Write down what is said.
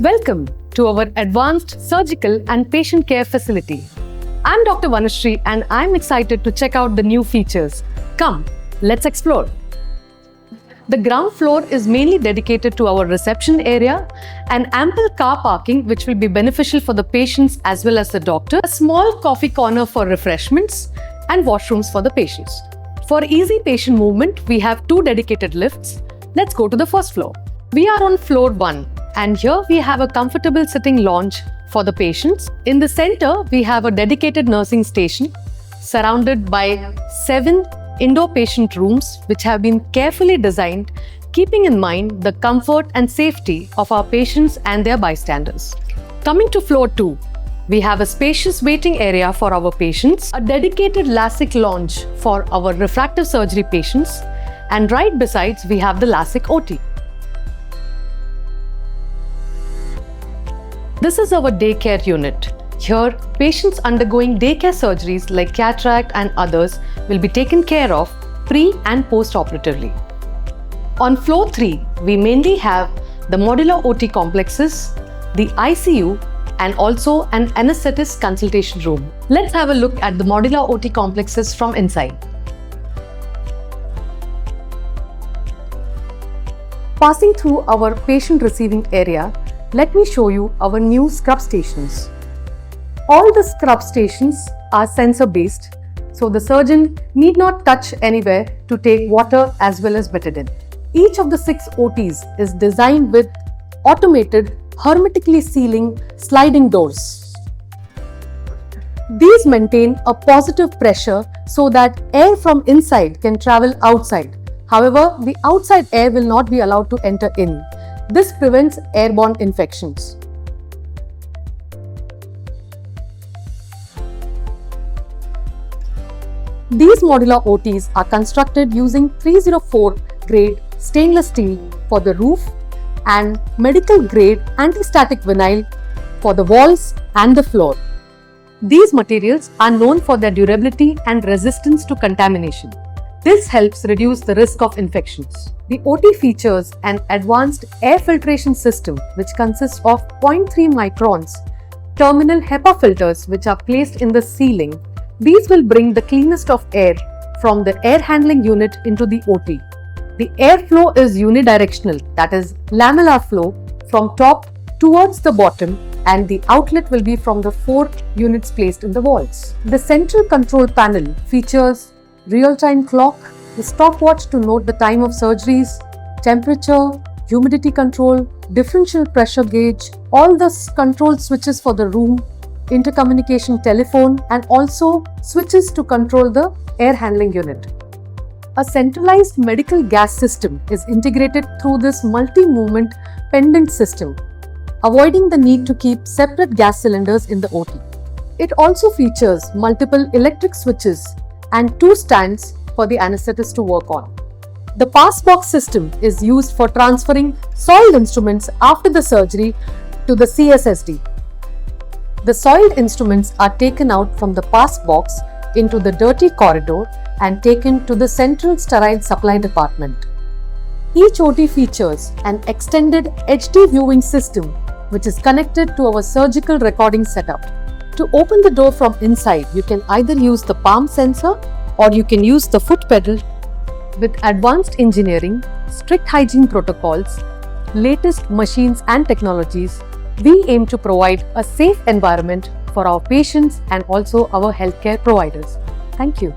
Welcome to our advanced surgical and patient care facility. I'm Dr. Vanushree and I'm excited to check out the new features. Come, let's explore. The ground floor is mainly dedicated to our reception area and ample car parking which will be beneficial for the patients as well as the doctor. A small coffee corner for refreshments and washrooms for the patients. For easy patient movement, we have 2 dedicated lifts. Let's go to the first floor. We are on floor 1 and here we have a comfortable sitting lounge for the patients. In the center, we have a dedicated nursing station surrounded by 7 indoor patient rooms which have been carefully designed, keeping in mind the comfort and safety of our patients and their bystanders. Coming to floor 2, we have a spacious waiting area for our patients, a dedicated LASIK lounge for our refractive surgery patients, and right besides we have the LASIK OT. This is our daycare unit. Here, patients undergoing daycare surgeries like cataract and others will be taken care of pre- and post-operatively. On floor 3, we mainly have the modular OT complexes, the ICU, and also an anesthetist consultation room. Let's have a look at the modular OT complexes from inside. Passing through our patient receiving area, let me show you our new scrub stations. All the scrub stations are sensor-based, so the surgeon need not touch anywhere to take water as well as betadine. Each of the 6 OTs is designed with automated, hermetically sealing sliding doors. These maintain a positive pressure so that air from inside can travel outside. However, the outside air will not be allowed to enter in. This prevents airborne infections. These modular OTs are constructed using 304 grade stainless steel for the roof and medical grade anti-static vinyl for the walls and the floor. These materials are known for their durability and resistance to contamination. This helps reduce the risk of infections. The OT features an advanced air filtration system which consists of 0.3 microns terminal HEPA filters which are placed in the ceiling. These will bring the cleanest of air from the air handling unit into the OT. The airflow is unidirectional, that is lamellar flow from top towards the bottom, and the outlet will be from the 4 units placed in the walls. The central control panel features real-time clock, the stopwatch to note the time of surgeries, temperature, humidity control, differential pressure gauge, all the control switches for the room, intercommunication telephone, and also switches to control the air handling unit. A centralized medical gas system is integrated through this multi-movement pendant system, avoiding the need to keep separate gas cylinders in the OT. It also features multiple electric switches and 2 stands for the anesthetist to work on. The pass box system is used for transferring soiled instruments after the surgery to the CSSD. The soiled instruments are taken out from the pass box into the dirty corridor and taken to the central sterile supply department. Each OT features an extended HD viewing system which is connected to our surgical recording setup. To open the door from inside, you can either use the palm sensor or you can use the foot pedal. With advanced engineering, strict hygiene protocols, latest machines and technologies, we aim to provide a safe environment for our patients and also our healthcare providers. Thank you.